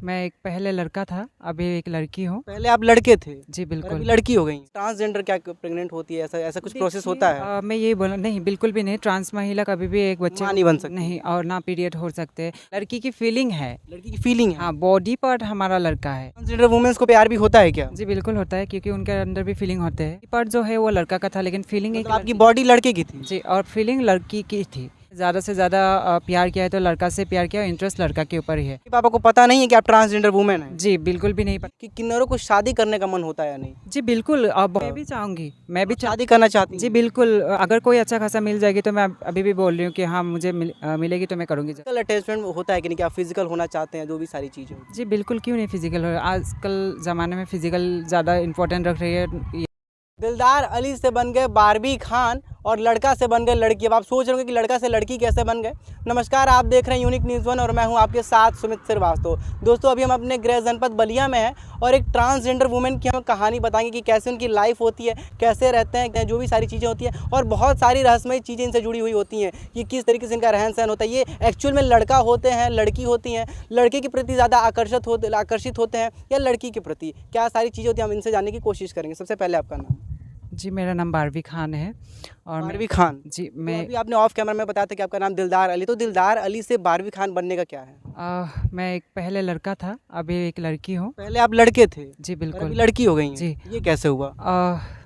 मैं एक पहले लड़का था, अभी एक लड़की हूँ। पहले आप लड़के थे जी और बिल्कुल। अभी लड़की हो गई। ट्रांसजेंडर क्या प्रेग्नेंट होती है, ऐसा ऐसा कुछ प्रोसेस होता है? मैं यही बोला नहीं, बिल्कुल भी नहीं। ट्रांस महिला कभी भी एक बच्चे माँ नहीं बन सकती। नहीं, और ना पीरियड हो सकते। लड़की की फीलिंग है। लड़की की फीलिंग है। हाँ, बॉडी पार्ट हमारा लड़का है। ट्रांसजेंडर वुमेन्स को प्यार भी होता है क्या? जी बिल्कुल होता है, क्योंकि उनके अंदर भी फीलिंग होते हैं। पार्ट जो है वो लड़का का था, लेकिन फीलिंग एक मतलब आपकी बॉडी लड़के की थी? जी, और फीलिंग लड़की की थी। ज़्यादा से ज़्यादा प्यार किया है तो लड़का से प्यार किया, इंटरेस्ट लड़का के ऊपर ही है। पापा को पता नहीं है कि आप ट्रांसजेंडर वुमेन हैं? जी बिल्कुल भी नहीं पता। कि किन्नरों को शादी करने का मन होता है या नहीं? जी बिल्कुल, अब मैं भी चाहूँगी, मैं भी शादी करना चाहती जी हैं? बिल्कुल, अगर कोई अच्छा खासा मिल जाएगी तो मैं अभी भी बोल रही हूँ कि हाँ, मुझे मिलेगी तो मैं करूँगी। फिजिकल अटैचमेंट होता है कि नहीं, कि आप फिजिकल होना चाहते हैं, जो भी सारी चीज़ें होती जी बिल्कुल, क्यों नहीं फिजिकल हो। आजकल ज़माने में फिजिकल ज़्यादा इम्पोर्टेंट रख रही है। हैं। दिलदार अली से बन गए बारबी खान और लड़का से बन गए लड़की। अब आप सोच रहे होंगे कि लड़का से लड़की कैसे बन गए। नमस्कार, आप देख रहे हैं यूनिक न्यूज़ 1 और मैं हूं आपके साथ सुमित श्रीवास्तव। दोस्तों, अभी हम अपने गृह जनपद बलिया में हैं और एक ट्रांसजेंडर वुमेन की हम कहानी बताएंगे कि कैसे उनकी लाइफ होती है, कैसे रहते हैं, जो भी सारी चीज़ें होती हैं और बहुत सारी रहस्यमय चीज़ें इनसे जुड़ी हुई होती हैं कि किस तरीके से इनका रहन सहन होता है। ये एक्चुअल में लड़का होते हैं, लड़की होती हैं, लड़के के प्रति ज़्यादा आकर्षित होते हैं या लड़की के प्रति, क्या सारी चीज़ें होती हैं, हम इनसे जानने की कोशिश करेंगे। सबसे पहले आपका नाम? जी, मेरा नाम बारबी खान है और बारबी खान। जी तो मैं अभी आपने ऑफ कैमरा में बताया था कि आपका नाम दिलदार अली, तो दिलदार अली से बारबी खान बनने का क्या है? मैं एक पहले लड़का था, अभी एक लड़की हूँ। पहले आप लड़के थे जी और बिल्कुल। अभी लड़की हो गई हैं। जी। ये कैसे हुआ?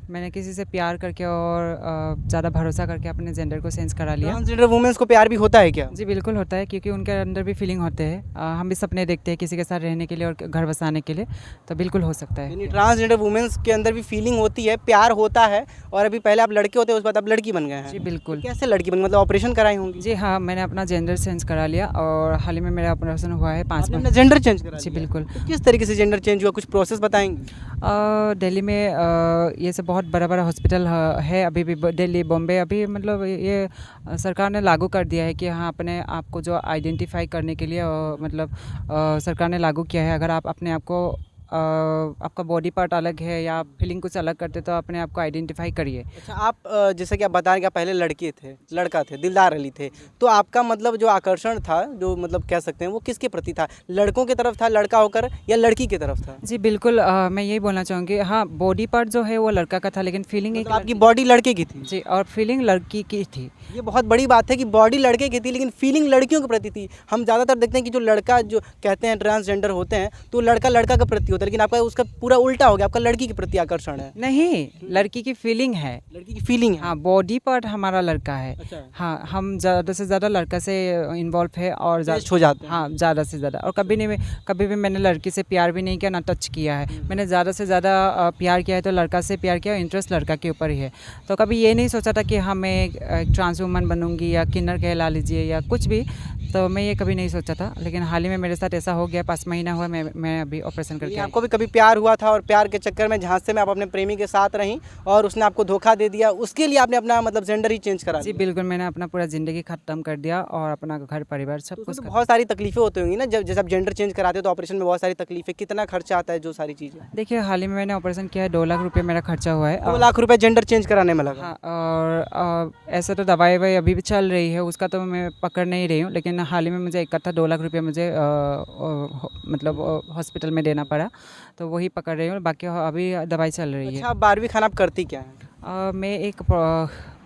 मैंने किसी से प्यार करके और ज़्यादा भरोसा करके अपने जेंडर को चेंज करा लिया। ट्रांसजेंडर वुमेन्स को प्यार भी होता है क्या? जी बिल्कुल होता है, क्योंकि उनके अंदर भी फीलिंग होते हैं। हम भी सपने देखते हैं किसी के साथ रहने के लिए और घर बसाने के लिए, तो बिल्कुल हो सकता है। यानी ट्रांसजेंडर वुमेन्स के अंदर भी फीलिंग होती है, प्यार होता है और अभी पहले आप लड़के होते हैं, उसके बाद आप लड़की बन गए हैं। जी बिल्कुल। कैसे लड़की बन, मतलब ऑपरेशन कराई होंगी? जी हाँ, मैंने अपना जेंडर चेंज करा लिया और हाल ही में मेरा ऑपरेशन हुआ है 5 आपने मंथ। अपना जेंडर चेंज करा जी लिया? बिल्कुल। तो किस तरीके से जेंडर चेंज हुआ, कुछ प्रोसेस बताएंगे? दिल्ली में ये सब बहुत बड़ा बड़ा हॉस्पिटल है अभी भी, दिल्ली बॉम्बे अभी, मतलब ये सरकार ने लागू कर दिया है कि हाँ, अपने आप को जो आइडेंटिफाई करने के लिए मतलब सरकार ने लागू किया है। अगर आप अपने आप को आपका बॉडी पार्ट अलग है या फीलिंग कुछ अलग करते तो अपने आप को आइडेंटिफाई करिए। अच्छा, आप जैसे कि आप बता रहे हैं कि आप पहले लड़के थे, लड़का थे, दिलदार अली थे, तो आपका मतलब जो आकर्षण था, जो मतलब कह सकते हैं, वो किसके प्रति था? लड़कों की तरफ था लड़का होकर या लड़की की तरफ था? जी बिल्कुल, मैं यही बोलना चाहूँगी। हाँ, बॉडी पार्ट जो है वो लड़का का था, लेकिन फीलिंग एक मतलब आपकी बॉडी लड़के की थी? जी, और फीलिंग लड़की की थी। ये बहुत बड़ी बात है कि बॉडी लड़के की थी लेकिन फीलिंग लड़कियों के प्रति थी। हम ज़्यादातर देखते हैं कि जो लड़का, जो कहते हैं ट्रांसजेंडर होते हैं, तो लड़का लड़का के प्रति होता है, लेकिन आपका उसका पूरा उल्टा हो गया, आपका लड़की के प्रति आकर्षण है। नहीं, लड़की की फीलिंग है। लड़की की फीलिंग है। हाँ, बॉडी पार्ट हमारा लड़का है। अच्छा। हाँ, हम ज़्यादा से ज़्यादा लड़का से इन्वॉल्व है और Attached हो जाते हैं। हाँ, ज़्यादा से ज़्यादा। और कभी भी मैंने लड़की से प्यार भी नहीं किया, ना टच किया है। मैंने ज़्यादा से ज़्यादा प्यार किया है तो लड़का से प्यार किया, इंटरेस्ट लड़का के ऊपर ही है। तो कभी ये नहीं सोचा था कि हाँ, मैं एक ट्रांस वुमन बनूंगी या किन्नर कहला लीजिए या कुछ भी, तो मैं ये कभी नहीं सोचा था। लेकिन हाल ही में मेरे साथ ऐसा हो गया, 5 महीना हुआ मैं अभी ऑपरेशन करके आई। आपको भी कभी प्यार हुआ था और प्यार के चक्कर में झांसे में आप अपने प्रेमी के साथ रहीं और उसने आपको धोखा दे दिया, उसके लिए आपने अपना मतलब जेंडर ही चेंज करा जी दिया? बिल्कुल, मैंने अपना पूरा ज़िंदगी ख़त्म कर दिया और अपना घर परिवार सब तो कुछ उसमें तो बहुत सारी तकलीफें होती होंगी ना, जब जैसे आप जेंडर चेंज कराते हो तो ऑपरेशन में बहुत सारी तकलीफें, कितना खर्चा आता है, जो सारी चीज़ें? देखिए, हाल ही में मैंने ऑपरेशन किया है, 2 लाख रुपए मेरा खर्चा हुआ है। 2 लाख रुपए जेंडर चेंज कराने में लगा? हाँ, और ऐसा तो दवाई ववाई अभी भी चल रही है, उसका तो मैं पकड़ नहीं रही हूँ, लेकिन हाल ही में मुझे इकट्ठा 2 लाख रुपये मुझे मतलब हॉस्पिटल में देना पड़ा, तो वही पकड़ रही हूँ, बाकी अभी दवाई चल रही है। अच्छा, बारहवीं खान आप करती क्या है? मैं एक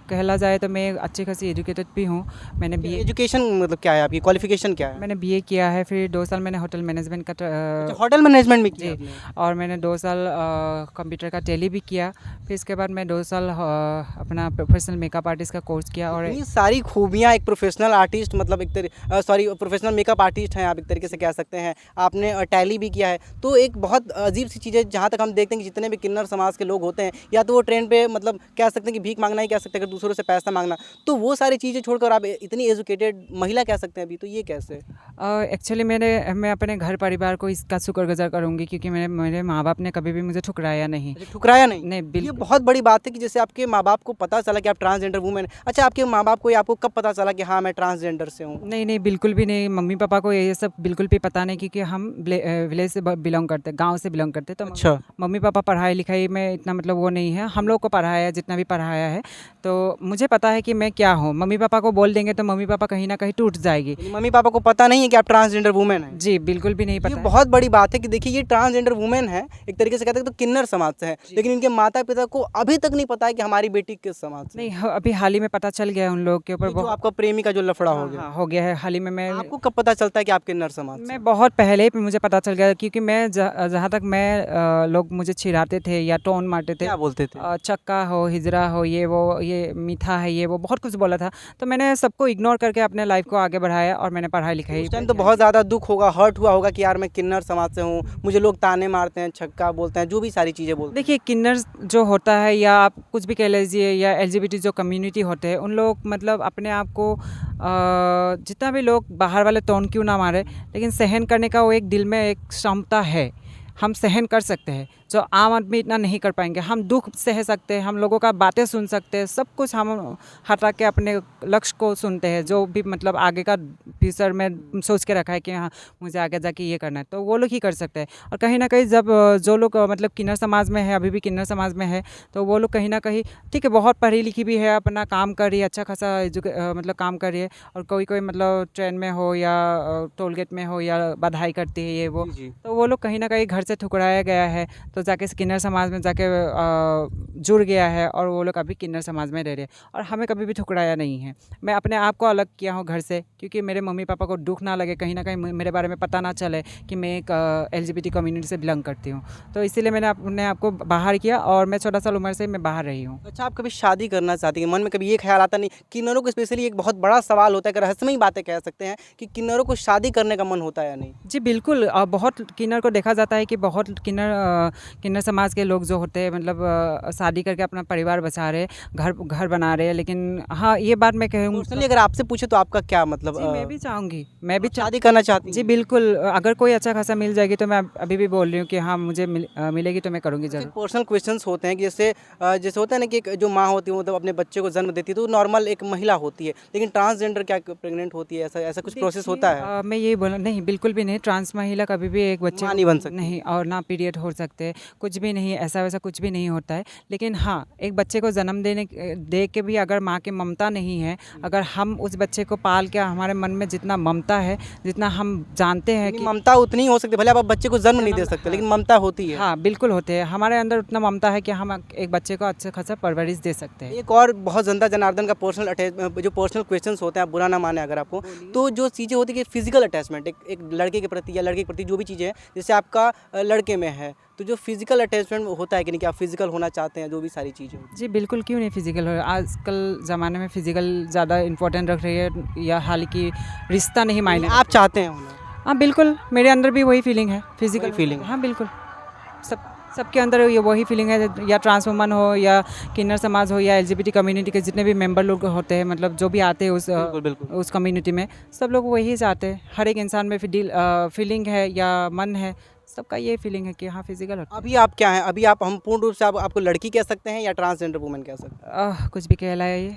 कहला जाए तो मैं अच्छी खासी एजुकेटेड भी हूँ। मैंने बीए एजुकेशन मतलब क्या है, आपकी क्वालिफिकेशन क्या है? मैंने बीए किया है, फिर 2 साल मैंने होटल मैनेजमेंट का अच्छा, होटल मैनेजमेंट में किया जी, आपने? और मैंने 2 साल कंप्यूटर का टैली भी किया। फिर इसके बाद मैं 2 साल अपना प्रोफेशनल मेकअप आर्टिस्ट का कोर्स किया। और इतनी सारी खूबियाँ एक प्रोफेशनल आर्टिस्ट, मतलब प्रोफेशनल मेकअप आर्टिस्ट हैं आप, एक तरीके से कह सकते हैं। आपने टैली भी किया है, तो एक बहुत अजीब सी चीज़ है, जहाँ तक हम देखते हैं कि जितने भी किन्नर समाज के लोग होते हैं, या तो वो ट्रेन पे मतलब कह सकते हैं कि भीख मांगना ही कह सकते हैं, अगर दूसरों से पैसा मांगना, तो वो सारी चीज़ें छोड़कर आप इतनी एजुकेटेड महिला कह सकते हैं अभी, तो ये कैसे? एक्चुअली मैं अपने घर परिवार को इसका शुक्रगुजार करूँगी, क्योंकि मेरे माँ बाप ने कभी भी मुझे ठुकराया नहीं। अच्छा, ठुकराया नहीं? नहीं, ये बिल्कुल बहुत बड़ी बात है कि जैसे आपके माँ बाप को पता चला कि आप ट्रांसजेंडर वुमेन हैं। अच्छा, आपके माँ बाप को या आपको कब पता चला कि हाँ, मैं ट्रांसजेंडर से हूँ? नहीं, नहीं, बिल्कुल भी नहीं। मम्मी पापा को ये सब बिल्कुल भी पता नहीं, क्योंकि हम विलेज से बिलोंग करते, गाँव से बिलोंग करते, तो अच्छा। मम्मी पापा पढ़ाई लिखाई में इतना मतलब वो नहीं है। हम लोग को पढ़ाया, जितना भी पढ़ाया है, तो मुझे पता है कि मैं क्या हूँ, मम्मी पापा को बोल देंगे तो मम्मी पापा कहीं ना कहीं टूट जाएगी। यानी मम्मी पापा को पता नहीं है कि आप ट्रांसजेंडर वुमेन हैं? जी बिल्कुल भी नहीं ये पता है। बहुत बड़ी बात है कि देखिए ये ट्रांसजेंडर वुमेन है, एक तरीके से कहते हैं तो किन्नर समाज से है, लेकिन इनके माता पिता को अभी तक नहीं पता है कि हमारी बेटी किस समाज से है। नहीं, अभी हाल ही में पता चल गया है उन लोग के ऊपर ये जो आपका प्रेमी का जो लफड़ा हो गया, हाँ, हो गया है हाल ही में। मैं आपको कब पता चलता है कि आप किन्नर समाज से हैं? मैं बहुत पहले ही मुझे पता चल गया, क्योंकि मैं जहाँ तक मैं लोग मुझे चिढ़ाते थे या टोन मारते थे, क्या बोलते थे? चक्का हो, हिजरा हो, ये वो, ये मीठा है, ये वो बहुत कुछ बोला था। तो मैंने सबको इग्नोर करके अपने लाइफ को आगे बढ़ाया और मैंने पढ़ाई लिखाई उस टाइम तो बहुत ज़्यादा दुख होगा, हर्ट हुआ होगा कि यार मैं किन्नर समाज से हूँ, मुझे लोग ताने मारते हैं, छक्का बोलते हैं, जो भी सारी चीज़ें बोलते हैं। देखिए, किन्नर जो होता है या आप कुछ भी कह लीजिए, या एलजीबीटी जो कम्युनिटी होते हैं, उन लोग मतलब अपने आप को जितना भी लोग बाहर वाले टोन क्यों ना मारे, लेकिन सहन करने का वो एक दिल में एक क्षमता है। हम सहन कर सकते हैं जो आम आदमी इतना नहीं कर पाएंगे। हम दुख सह सकते हैं, हम लोगों का बातें सुन सकते हैं, सब कुछ हम हटा के अपने लक्ष्य को सुनते हैं, जो भी मतलब आगे का फ्यूचर में सोच के रखा है कि हाँ मुझे आगे जाके ये करना है, तो वो लोग ही कर सकते हैं। और कहीं ना कहीं जब जो लोग मतलब किन्नर समाज में है, अभी भी किन्नर समाज में है, तो वो लोग कहीं ना कहीं ठीक है, बहुत पढ़ी लिखी भी है, अपना काम कर रही है, अच्छा खासा मतलब काम कर रही है, और कोई कोई मतलब ट्रेन में हो या टोल गेट में हो या बधाई करती है, ये वो, जी, जी। तो वो लोग कहीं ना कहीं घर से ठुकराया गया है, तो जाके किन्नर समाज में जाके जुड़ गया है, और वो लोग अभी किन्नर समाज में रह रहे हैं। और हमें कभी भी ठुकराया नहीं है। मैं अपने आप को अलग किया हूँ घर से, क्योंकि मेरे मम्मी पापा को दुख ना लगे, कहीं ना कहीं मेरे बारे में पता ना चले कि मैं एक एलजीबीटी कम्युनिटी से बिलोंग करती हूँ। तो इसीलिए मैंने अपने आप को बाहर किया, और मैं 14 साल उम्र से मैं बाहर रही हूँ। अच्छा, आप कभी शादी करना चाहती हैं? मन में कभी ये ख्याल आता नहीं? किन्नरों को स्पेशली एक बहुत बड़ा सवाल होता है, एक रहस्यमयी बातें कह सकते हैं कि किन्नरों को शादी करने का मन होता है या नहीं? जी बिल्कुल, बहुत किन्नर को देखा जाता है कि बहुत किन्नर समाज के लोग जो होते हैं, मतलब शादी करके अपना परिवार बचा रहे, घर बना रहे हैं। लेकिन हाँ, ये बात मैं कहूँगी, पर्सनली अगर आपसे पूछे तो आपका क्या मतलब जी मैं भी चाहूँगी, मैं भी शादी करना चाहती हैं? जी बिल्कुल, अगर कोई अच्छा खासा मिल जाएगी तो मैं अभी भी बोल रही हूँ कि हाँ मुझे मिलेगी तो मैं करूँगी ज़रूर। पर्सनल क्वेश्चंस होते हैं कि जैसे होता है ना कि एक जो माँ होती है वो मतलब अपने बच्चे को जन्म देती है तो नॉर्मल एक महिला होती है, लेकिन ट्रांसजेंडर क्या प्रेग्नेंट होती है, ऐसा ऐसा कुछ प्रोसेस होता है? मैं यही बोला, नहीं बिल्कुल भी नहीं, ट्रांस महिला कभी भी एक बच्चे माँ नहीं बन सकती। नहीं, और ना पीरियड हो सकते, कुछ भी नहीं, ऐसा वैसा कुछ भी नहीं होता है। लेकिन हाँ, एक बच्चे को जन्म दे के भी अगर माँ की ममता नहीं है, अगर हम उस बच्चे को पाल के हमारे मन में जितना ममता है, जितना हम जानते हैं यानी कि ममता उतनी ही हो सकती है, भले आप बच्चे को जन्म नहीं दे सकते, लेकिन ममता होती है। हाँ बिल्कुल होते हैं, हमारे अंदर उतना ममता है कि हम एक बच्चे को अच्छा खासा परवरिश दे सकते हैं। एक और बहुत जनता जनार्दन का जो पर्सनल क्वेश्चंस होते हैं, आप बुरा ना माने अगर आपको, तो जो चीज़ें होती है कि फिजिकल अटैचमेंट एक लड़के के प्रति या लड़के के प्रति जो भी चीज़ें हैं, जैसे आपका लड़के में है, तो जो फिजिकल अटैचमेंट होता है कि नहीं, कि आप फिजिकल होना चाहते हैं, जो भी सारी चीज़ें होती जी बिल्कुल, क्यों नहीं फिजिकल हो, आजकल ज़माने में फिजिकल ज़्यादा इम्पोर्टेंट रख रही है, या हालांकि रिश्ता नहीं हैं। मायने आप चाहते हैं होना? हाँ बिल्कुल, मेरे अंदर भी वही फीलिंग है, फिजिकल वही feeling है। हाँ बिल्कुल, सबके अंदर ये वही फीलिंग है, या ट्रांस वुमन हो, या किन्नर समाज हो, या एलजीबीटी कम्युनिटी के जितने भी मेंबर लोग होते हैं, मतलब जो भी आते हैं बिल्कुल। उस कम्युनिटी में, सब लोग वही चाहते हैं। हर एक इंसान में फीलिंग है या मन है, सबका ये फीलिंग है कि हाँ फिजिकल होता अभी आप क्या हैं? अभी आप हम पूर्ण रूप से आपको लड़की कह सकते हैं या ट्रांसजेंडर वुमन कह सकते हैं? है। कुछ भी कहलाया ये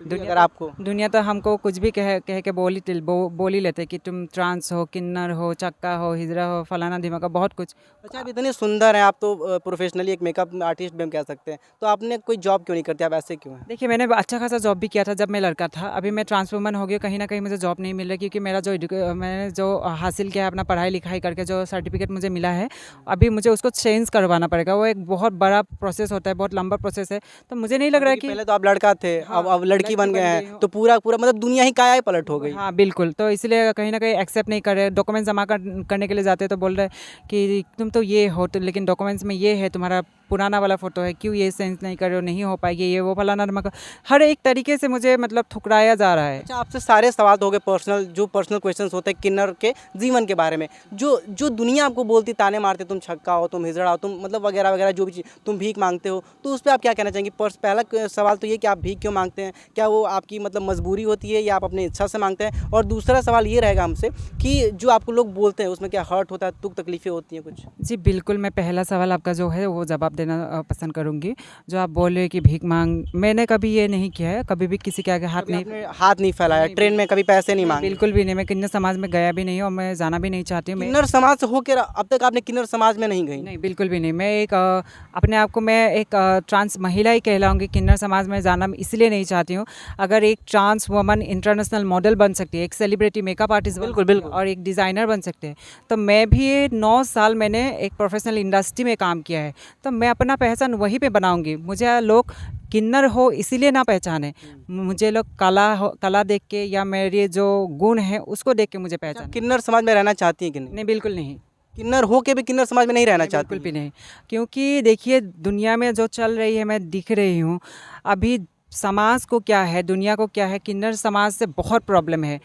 अगर आपको दुनिया तो हमको कुछ भी कह के बोल ही लेते कि तुम ट्रांस हो, किन्नर हो, चक्का हो, हिजरा हो, फलाना धिमाका, बहुत कुछ। अच्छा, आप इतने सुंदर हैं, आप तो प्रोफेशनली एक मेकअप आर्टिस्ट भी हम कह सकते हैं, तो आपने कोई जॉब क्यों नहीं करते, आप ऐसे क्यों हैं? देखिए, मैंने अच्छा खासा जॉब भी किया था जब मैं लड़का था। अभी मैं ट्रांस वुमन हो गई, कहीं ना कहीं मुझे जॉब नहीं मिल रही, क्योंकि मेरा मैंने जो हासिल किया है अपना पढ़ाई लिखाई करके, जो सर्टिफिकेट मुझे मिला है, अभी मुझे उसको चेंज करवाना पड़ेगा। वो एक बहुत बड़ा प्रोसेस होता है, बहुत लंबा प्रोसेस है, तो मुझे नहीं लग रहा है कि पहले तो आप लड़का थे, हाँ, अब लड़की लड़की बन बन गए गई हैं, हो। तो पूरा मतलब दुनिया ही काया पलट हो गई। हाँ बिल्कुल, तो इसलिए कहीं ना कहीं एक्सेप्ट नहीं कर रहे। डॉक्यूमेंट्स जमा करने के लिए जाते हैं तो बोल रहे हैं कि तुम तो ये हो, तो लेकिन डॉक्यूमेंट्स में ये है, तुम्हारा पुराना वाला फ़ोटो है, क्यों ये सेंस नहीं कर रहे हो, नहीं हो पाएगी, ये वो फलाना धमाका। हर एक तरीके से मुझे मतलब ठुकराया जा रहा है। अच्छा, आपसे सारे सवाल तो हो गए पर्सनल क्वेश्चंस होते हैं किन्नर के जीवन के बारे में, जो दुनिया आपको बोलती, ताने मारते, तुम छक्का हो, तुम हिजड़ा हो, तुम मतलब वगैरह वगैरह, जो भी चीज़, तुम भीख मांगते हो, तो उस पर आप क्या कहना चाहेंगे? पहला सवाल तो ये कि आप भीख क्यों मांगते हैं, क्या वो आपकी मतलब मजबूरी होती है या आप अपनी इच्छा से मांगते हैं? और दूसरा सवाल ये रहेगा हमसे कि जो आपको लोग बोलते हैं उसमें क्या हर्ट होता है, दुख तकलीफें होती हैं कुछ? जी बिल्कुल, मैं पहला सवाल आपका जो है वो जवाब देना पसंद करूँगी। जो आप बोल रहे हैं कि भीख मांग, मैंने कभी ये नहीं किया है, कभी भी किसी के आगे हाथ नहीं, आपने हाथ नहीं फैलाया, ट्रेन में कभी पैसे नहीं मांगे? बिल्कुल भी नहीं। मैं किन्नर समाज में गया भी नहीं हूँ और मैं जाना भी नहीं चाहती हूँ। मैं किन्नर समाज से होकर अब तक आपने किन्नर समाज में नहीं गई? नहीं, बिल्कुल भी नहीं। मैं एक अपने आप को मैं एक ट्रांस महिला ही कहलाऊँगी। किन्नर समाज में जाना मैं इसलिए नहीं चाहती हूँ। अगर एक ट्रांस वुमन इंटरनेशनल मॉडल बन सकती है, एक सेलिब्रिटी मेकअप आर्टिस्ट बिल्कुल, बन सकती है बिल्कुल। और एक डिज़ाइनर बन सकते हैं, तो मैं भी 9 साल मैंने एक प्रोफेशनल इंडस्ट्री में काम किया है, तो मैं अपना पहचान वहीं पे बनाऊँगी। मुझे लोग किन्नर हो इसीलिए ना पहचाने, मुझे लोग कला देख के या मेरे जो गुण हैं उसको देख के मुझे पहचाने। किन्नर समाज में रहना चाहती हैं कि नहीं? नहीं, बिल्कुल नहीं। किन्नर हो के भी किन्नर समाज में नहीं रहना नहीं, चाहती? बिल्कुल भी नहीं। क्योंकि देखिए दुनिया में जो चल रही है मैं दिख रही हूँ अभी, समाज को क्या है, दुनिया को क्या है, किन्नर समाज से बहुत प्रॉब्लम है।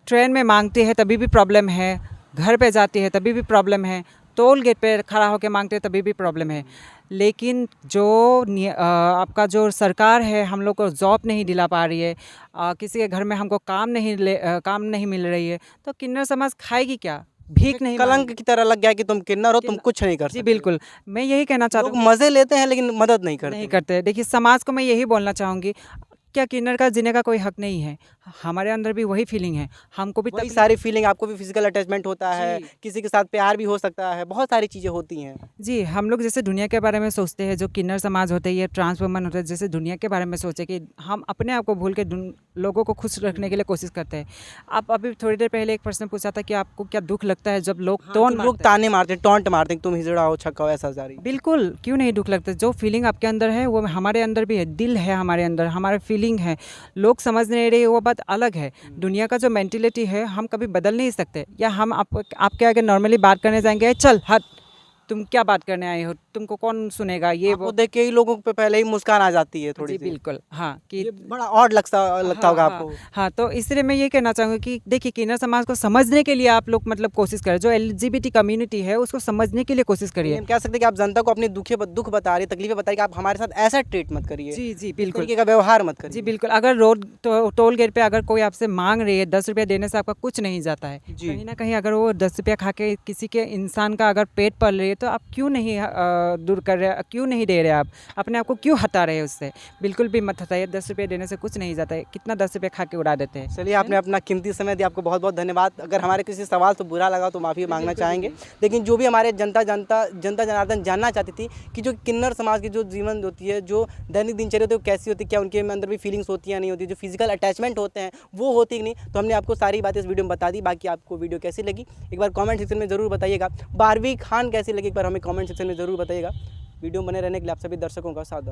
ट्रेन में मांगते हैं तभी भी प्रॉब्लम है, घर पे जाती है तभी भी प्रॉब्लम है, टोल गेट पे खड़ा होकर मांगते हैं तभी भी प्रॉब्लम है। लेकिन जो आपका जो सरकार है हम लोग को जॉब नहीं दिला पा रही है, किसी के घर में हमको काम नहीं मिल रही है, तो किन्नर समाज खाएगी क्या? भीख नहीं कलंक की तरह लग गया कि तुम किन्नर हो, तुम कुछ नहीं कर जी सकते। बिल्कुल, मैं यही कहना चाहता लोग हूँ। मजे लेते हैं लेकिन मदद नहीं करते। नहीं करते। देखिए समाज को मैं यही बोलना चाहूँगी, क्या किन्नर का जीने का कोई हक नहीं है? हमारे अंदर भी वही फीलिंग है, हमको भी वही तकलीफ। सारी फीलिंग, आपको भी फिजिकल अटैचमेंट होता है, जी। किसी के साथ प्यार भी हो सकता है, बहुत सारी चीज़ें होती हैं। जी, हम लोग जैसे दुनिया के बारे में सोचते हैं, जो किन्नर समाज होते हैं या ट्रांस वुमन होते हैं, जैसे दुनिया के बारे में सोचे कि हम अपने आप को भूल के लोगों को खुश रखने के लिए कोशिश करते हैं। आप अभी थोड़ी देर पहले एक प्रश्न पूछा था कि आपको क्या दुःख लगता है जब लोग तो लोग ताने मारते हैं, टॉन्ट मारते हैं, तुम हिजड़ा हो, छक्का हो, ऐसा सारी। बिल्कुल, क्यों नहीं दुःख लगता? जो फीलिंग आपके अंदर है वो हमारे अंदर भी है, दिल है हमारे अंदर, हमारा फीलिंग है। लोग समझ नहीं रहे वो बात अलग है। दुनिया का जो मेंटालिटी है हम कभी बदल नहीं सकते, या हम आपके आगे नॉर्मली बात करने जाएंगे, चल हट, तुम क्या बात करने आए हो, तुमको कौन सुनेगा, ये आपको वो। देख के ही लोगों पे पहले ही मुस्कान आ जाती है थोड़ी जी सी। बिल्कुल, हाँ कि ये बड़ा ऑड लगता होगा आपको। हाँ, तो इसलिए मैं ये कहना चाहूँगी कि देखिए किन्नर समाज को समझने के लिए आप लोग मतलब कोशिश करें, जो LGBT कम्युनिटी है उसको समझने के लिए कोशिश करिए। हम कह सकते हैं कि आप जनता को अपनी दुख बता रही है, तकलीफें बता रही है कि आप हमारे साथ ऐसा ट्रीट मत करिए, जी जी इस बिल्कुल। तरीके का व्यवहार मत जी करिए। बिल्कुल, अगर रोड टोल गेट पे अगर कोई आपसे मांग रही है, 10 रुपया देने से आपका कुछ नहीं जाता है। जी। कहीं ना कहीं अगर वो 10 रुपया खा के किसी के इंसान का अगर पेट पल रही है, तो आप क्यों नहीं दूर कर रहे, क्यों नहीं दे रहे, आप अपने आप को क्यों हटा रहे हैं उससे? बिल्कुल भी मत हटाइए, 10 रुपये देने से कुछ नहीं जाता है। कितना 10 रुपये खा के उड़ा देते हैं। चलिए, आपने अपना कीमती समय दिया, आपको बहुत बहुत धन्यवाद। अगर हमारे किसी सवाल तो बुरा लगा तो माफ़ी मांगना चाहेंगे, लेकिन जो भी हमारे जनता जनार्दन जानना चाहती थी कि जो किन्नर समाज की जो जीवन होती है, जो दैनिक दिनचर्या होती है वो कैसी होती है, क्या उनके अंदर भी फीलिंग्स होती है नहीं होती, जो फिजिकल अटैचमेंट होते हैं वो होती कि नहीं, तो हमने आपको सारी बातें इस वीडियो में बता दी। बाकी आपको वीडियो कैसी लगी एक बार कमेंट सेक्शन में ज़रूर बताइएगा। बारहवीं खान कैसी लगी एक बार हमें कमेंट सेक्शन में ज़रूर बताइएगा। वीडियो बने रहने के लिए आप सभी दर्शकों का सादर